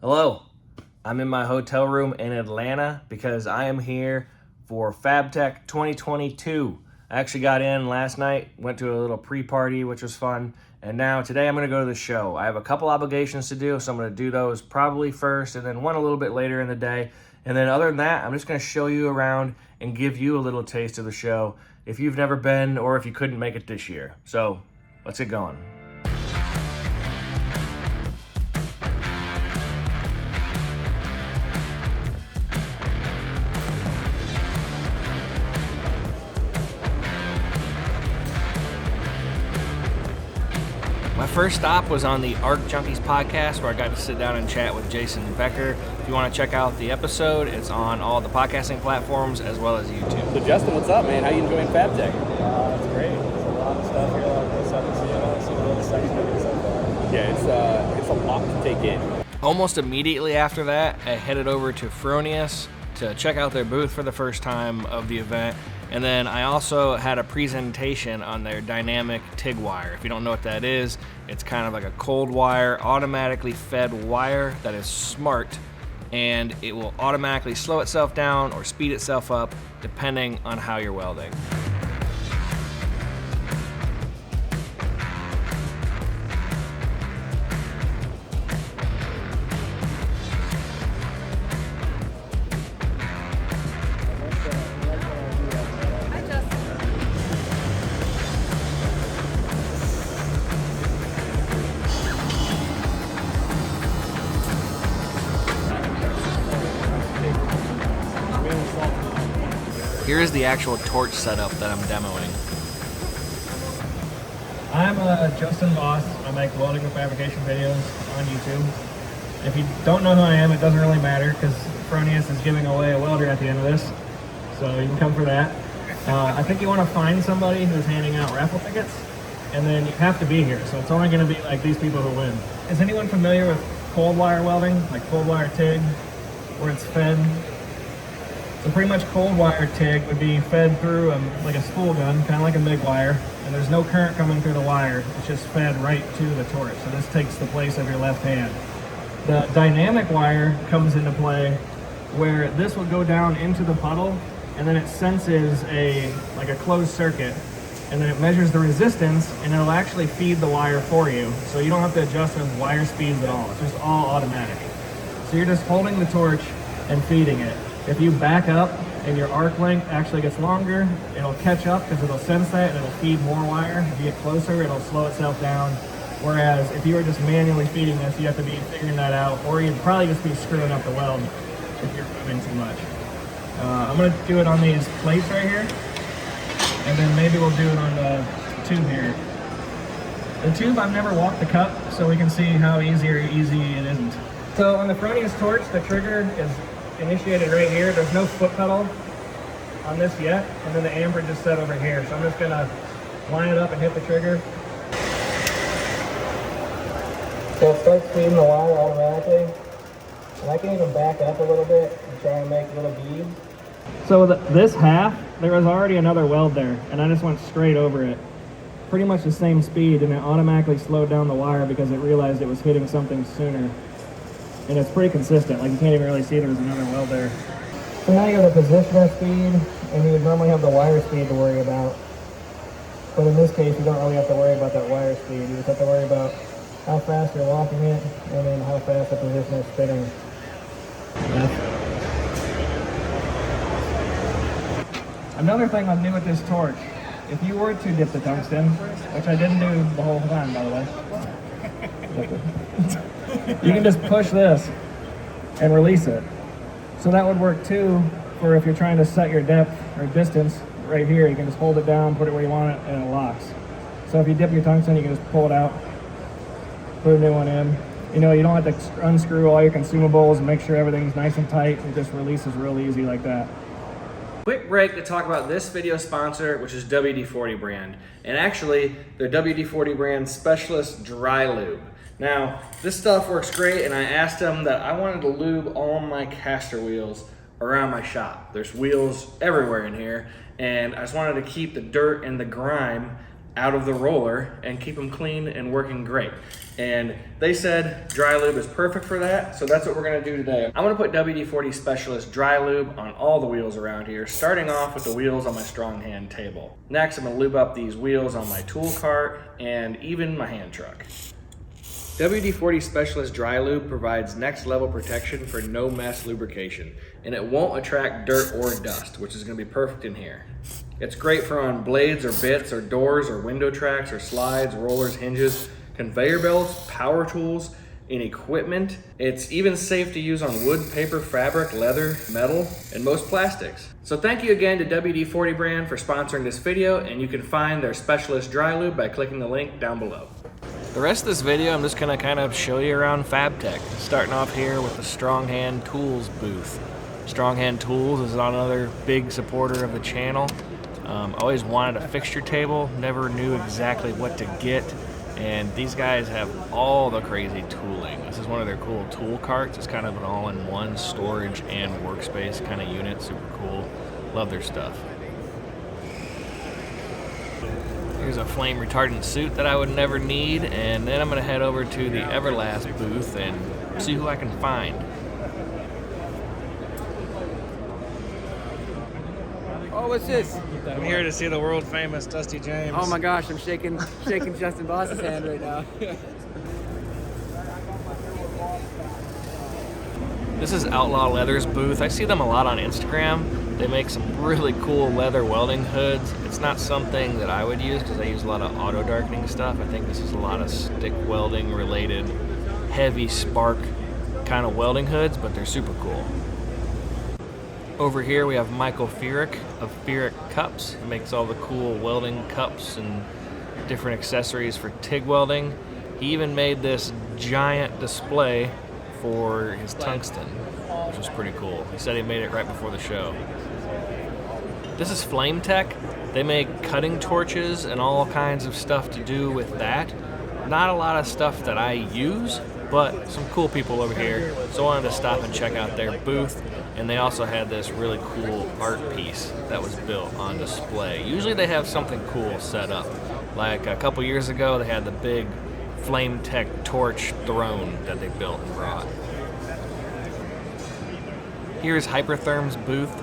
Hello, I'm in my hotel room in Atlanta because I am here for FabTech 2022. I actually got in last night, went to a little pre-party, which was fun, and now today I'm going to go to the show. I have a couple obligations to do, so I'm going to do those probably first and then one a little bit later in the day. And then other than that, I'm just going to show you around and give you a little taste of the show if you've never been or if you couldn't make it this year. So let's get going. My first stop was on the Arc Junkies podcast, where I got to sit down and chat with Jason Becker. If you want to check out the episode, it's on all the podcasting platforms as well as YouTube. So Justin, what's up, man? How you enjoying FabTech? It's great. There's a lot of stuff here, a lot of cool stuff to see. I don't see really exciting so far. Yeah, it's a lot to take in. Almost immediately after that, I headed over to Fronius to check out their booth for the first time of the event. And then I also had a presentation on their dynamic TIG wire. If you don't know what that is, it's kind of like a cold wire, automatically fed wire that is smart, and it will automatically slow itself down or speed itself up depending on how you're welding. Here is the actual torch setup that I'm demoing. I'm Justin Voss. I make welding and fabrication videos on YouTube. If you don't know who I am, it doesn't really matter because Fronius is giving away a welder at the end of this, so you can come for that. I think you want to find somebody who's handing out raffle tickets, and then you have to be here, so it's only going to be like these people who win. Is anyone familiar with cold wire welding, like cold wire TIG, where it's fed? So pretty much cold wire TIG would be fed through like a spool gun, kind of like a MIG wire, and there's no current coming through the wire. It's just fed right to the torch. So this takes the place of your left hand. The dynamic wire comes into play where this will go down into the puddle, and then it senses like a closed circuit, and then it measures the resistance, and it'll actually feed the wire for you. So you don't have to adjust the wire speeds at all. It's just all automatic. So you're just holding the torch and feeding it. If you back up and your arc length actually gets longer, it'll catch up because it'll sense that and it'll feed more wire. If you get closer, it'll slow itself down. Whereas if you were just manually feeding this, you have to be figuring that out, or you'd probably just be screwing up the weld if you're moving too much. I'm going to do it on these plates right here, and then maybe we'll do it on the tube here. The tube, I've never walked the cup, so we can see how easy or easy it isn't. So on the Fronius torch, the trigger is initiated right here. There's no foot pedal on this yet, and then the amperage is set over here. So I'm just gonna line it up and hit the trigger. So it starts feeding the wire automatically, and I can even back up a little bit and try and make little beads. So this half, there was already another weld there, and I just went straight over it. Pretty much the same speed, and it automatically slowed down the wire because it realized it was hitting something sooner. And it's pretty consistent, like you can't even really see there's another weld there. So now you have the positioner speed, and you would normally have the wire speed to worry about. But in this case, you don't really have to worry about that wire speed. You just have to worry about how fast you're walking it, and then how fast the positioner is spinning. Another thing I'm new with this torch, if you were to dip the tungsten, which I didn't do the whole time, by the way, you can just push this and release it. So that would work too for if you're trying to set your depth or distance right here. You can just hold it down, put it where you want it, and it locks. So if you dip your tungsten, you can just pull it out, put a new one in. You know, you don't have to unscrew all your consumables and make sure everything's nice and tight. It just releases real easy like that. Quick break to talk about this video sponsor, which is WD-40 brand. And actually, their WD-40 brand Specialist Dry Lube. Now, this stuff works great, and I asked them that I wanted to lube all my caster wheels around my shop. There's wheels everywhere in here, and I just wanted to keep the dirt and the grime out of the roller and keep them clean and working great. And they said dry lube is perfect for that, so that's what we're gonna do today. I'm gonna put WD-40 Specialist dry lube on all the wheels around here, starting off with the wheels on my strong hand table. Next, I'm gonna lube up these wheels on my tool cart and even my hand truck. WD-40 Specialist Dry Lube provides next level protection for no mess lubrication, and it won't attract dirt or dust, which is gonna be perfect in here. It's great for on blades or bits or doors or window tracks or slides, rollers, hinges, conveyor belts, power tools, in equipment. It's even safe to use on wood, paper, fabric, leather, metal, and most plastics. So thank you again to WD-40 brand for sponsoring this video, and you can find their Specialist Dry Lube by clicking the link down below. The rest of this video, I'm just gonna kind of show you around FabTech, starting off here with the Strong Hand Tools booth. Strong Hand Tools is another big supporter of the channel. Always wanted a fixture table, never knew exactly what to get, and these guys have all the crazy tooling. This is one of their cool tool carts. It's kind of an all-in-one storage and workspace kind of unit, super cool. Love their stuff. Here's a flame retardant suit that I would never need, and then I'm gonna head over to the Everlast booth and see who I can find. Oh, what's this? I'm here to see the world famous Dusty James. Oh my gosh, I'm shaking Justin Voss's hand right now. This is Outlaw Leather's booth. I see them a lot on Instagram. They make some really cool leather welding hoods. It's not something that I would use because I use a lot of auto darkening stuff. I think this is a lot of stick welding related, heavy spark kind of welding hoods, but they're super cool. Over here we have Michael Fierick of Fierick Cups. He makes all the cool welding cups and different accessories for TIG welding. He even made this giant display for his tungsten, which was pretty cool. He said he made it right before the show. This is FabTech. They make cutting torches and all kinds of stuff to do with that. Not a lot of stuff that I use, but some cool people over here. So I wanted to stop and check out their booth. And they also had this really cool art piece that was built on display. Usually they have something cool set up. Like a couple years ago, they had the big FabTech torch throne that they built and brought. Here's Hypertherm's booth.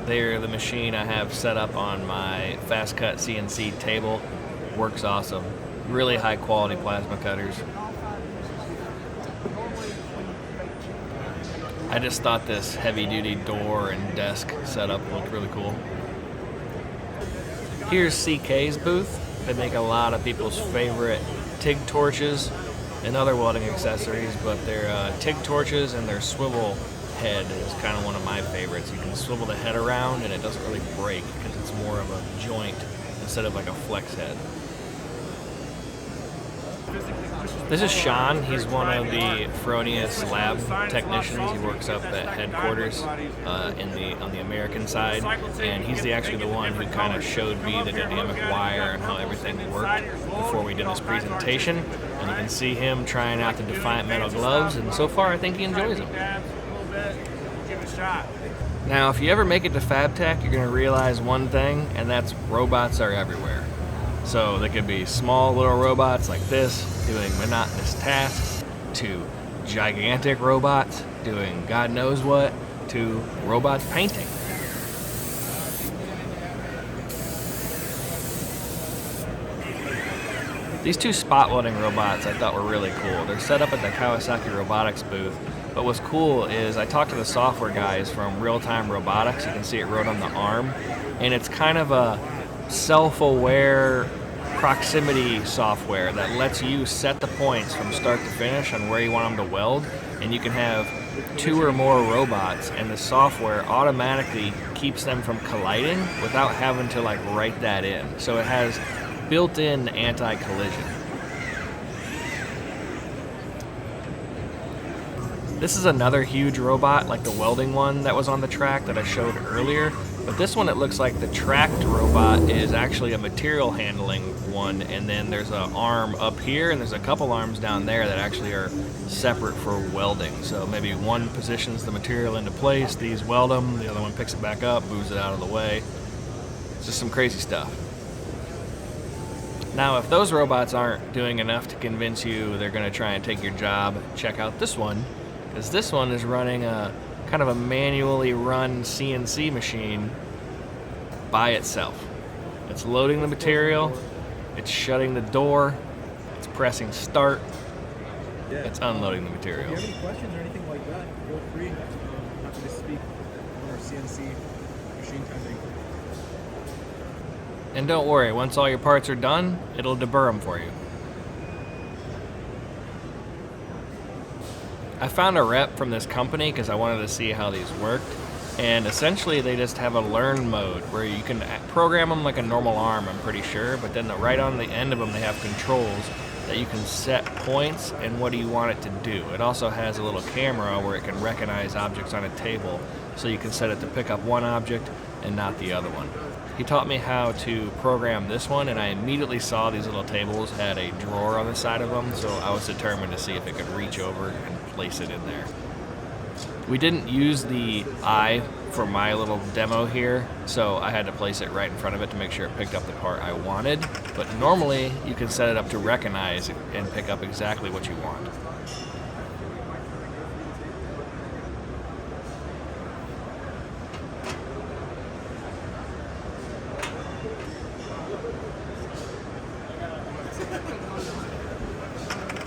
They're the machine I have set up on my fast cut CNC table. Works awesome. Really high quality plasma cutters. I just thought this heavy duty door and desk setup looked really cool. Here's CK's booth. They make a lot of people's favorite TIG torches and other welding accessories, but their TIG torches and their swivel head is kind of one of my favorites. You can swivel the head around and it doesn't really break because it's more of a joint instead of like a flex head. This is Sean. He's one of the Fronius lab technicians. He works up at headquarters on the American side, and he's actually the one who kind of showed me the dynamic wire and how everything worked before we did this presentation. And you can see him trying out the Defiant metal gloves, and so far I think he enjoys them. Now, if you ever make it to FabTech, you're going to realize one thing, and that's robots are everywhere. So they could be small little robots like this doing monotonous tasks, to gigantic robots doing God knows what, to robots painting. These two spot welding robots I thought were really cool. They're set up at the Kawasaki Robotics booth, but what's cool is I talked to the software guys from Real Time Robotics. You can see it wrote on the arm, and it's kind of a self-aware proximity software that lets you set the points from start to finish on where you want them to weld, and you can have 2 or more robots, and the software automatically keeps them from colliding without having to like write that in. So it has built-in anti-collision. This is another huge robot like the welding one that was on the track that I showed earlier, but this one, it looks like the tracked robot is actually a material handling one, and then there's an arm up here and there's a couple arms down there that actually are separate for welding. So maybe one positions the material into place, these weld them, the other one picks it back up, moves it out of the way. It's just some crazy stuff. Now, if those robots aren't doing enough to convince you they're going to try and take your job, check out this one, because this one is running a kind of a manually run CNC machine by itself. It's loading the material, it's shutting the door, it's pressing start, it's unloading the material. If you have any questions or anything like that, feel free. Happy to speak on our CNC machine typing. And don't worry, once all your parts are done, it'll deburr them for you. I found a rep from this company because I wanted to see how these worked. And essentially they just have a learn mode where you can program them like a normal arm, I'm pretty sure, but then right on the end of them they have controls that you can set points and what do you want it to do. It also has a little camera where it can recognize objects on a table, so you can set it to pick up one object and not the other one. He taught me how to program this one, and I immediately saw these little tables had a drawer on the side of them, so I was determined to see if it could reach over and place it in there. We didn't use the eye for my little demo here, so I had to place it right in front of it to make sure it picked up the part I wanted, but normally you can set it up to recognize and pick up exactly what you want.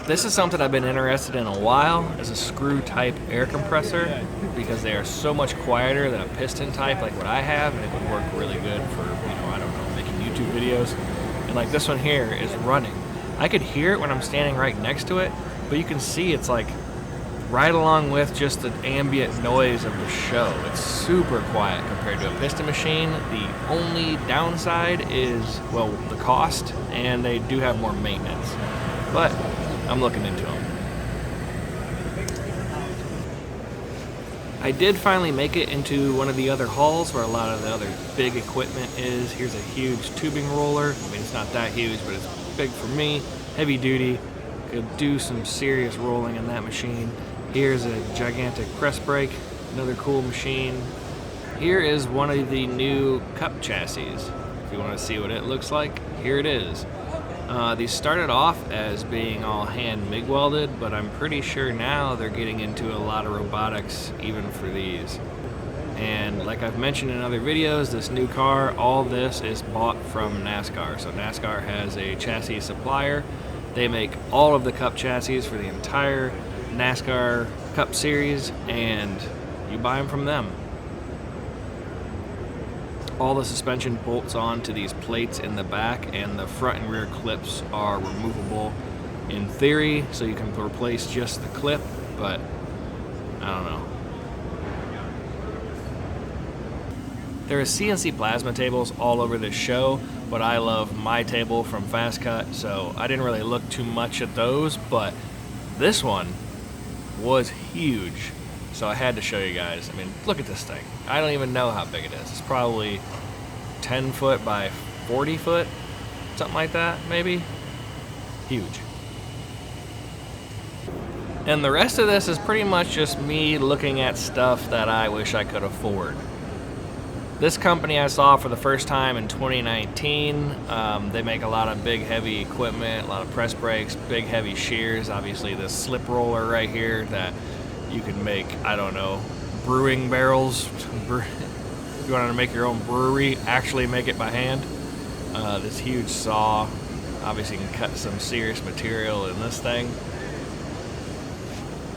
This is something I've been interested in a while, is a screw type air compressor, because they are so much quieter than a piston type like what I have, and it would work really good for, I don't know, making YouTube videos. And like this one here is running. I could hear it when I'm standing right next to it, but you can see it's like right along with just the ambient noise of the show. It's super quiet compared to a piston machine. The only downside is, well, the cost, and they do have more maintenance. But I'm looking into them. I did finally make it into one of the other halls where a lot of the other big equipment is. Here's a huge tubing roller. I mean, it's not that huge, but it's big for me. Heavy duty. Could do some serious rolling in that machine. Here's a gigantic press brake. Another cool machine. Here is one of the new cup chassis. If you want to see what it looks like, here it is. These started off as being all hand MIG welded, but I'm pretty sure now they're getting into a lot of robotics even for these. And like I've mentioned in other videos, this new car, all this is bought from NASCAR. So NASCAR has a chassis supplier. They make all of the cup chassis for the entire NASCAR Cup Series, and you buy them from them. All the suspension bolts on to these plates in the back, and the front and rear clips are removable in theory, so you can replace just the clip, but I don't know. There are CNC plasma tables all over this show, but I love my table from Fast Cut, so I didn't really look too much at those, but this one was huge. So I had to show you guys. I mean, look at this thing. I don't even know how big it is. It's probably 10 foot by 40 foot, something like that, maybe. Huge. And the rest of this is pretty much just me looking at stuff that I wish I could afford. This company I saw for the first time in 2019. They make a lot of big, heavy equipment, a lot of press brakes, big, heavy shears. Obviously, this slip roller right here that you can make, I don't know, brewing barrels. If you wanted to make your own brewery, actually make it by hand. This huge saw, obviously you can cut some serious material in this thing.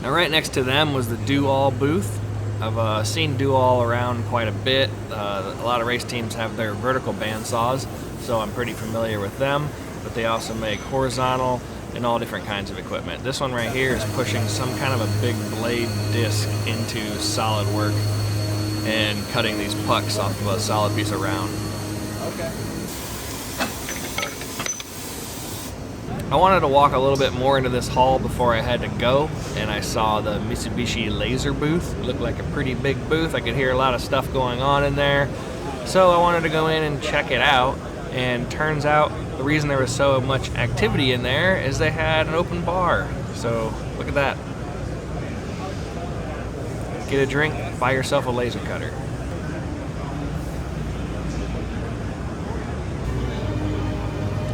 Now right next to them was the Do-All booth. I've seen Do-All around quite a bit. A lot of race teams have their vertical bandsaws, so I'm pretty familiar with them, but they also make horizontal and all different kinds of equipment. This one right here is pushing some kind of a big blade disc into solid work and cutting these pucks off of a solid piece of round. Okay. I wanted to walk a little bit more into this hall before I had to go, and I saw the Mitsubishi laser booth. It looked like a pretty big booth. I could hear a lot of stuff going on in there. So I wanted to go in and check it out, and turns out the reason there was so much activity in there is they had an open bar. So look at that. Get a drink, buy yourself a laser cutter.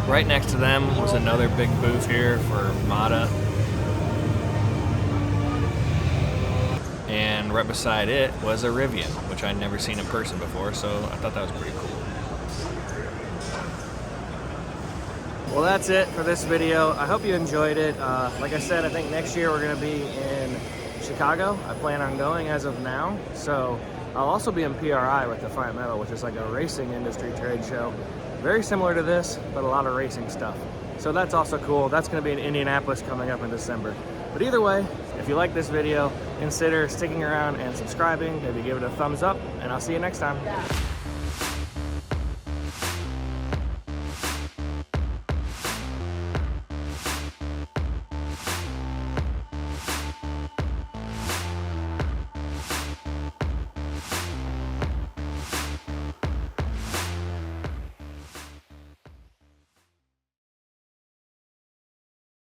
Right next to them was another big booth here for Mata. And right beside it was a Rivian, which I'd never seen in person before, so I thought that was pretty cool. Well, that's it for this video. I hope you enjoyed it. Like I said, I think next year we're gonna be in Chicago. I plan on going as of now. So I'll also be in PRI with Defiant Metal, which is like a racing industry trade show. Very similar to this, but a lot of racing stuff. So that's also cool. That's gonna be in Indianapolis coming up in December. But either way, if you like this video, consider sticking around and subscribing. Maybe give it a thumbs up, and I'll see you next time.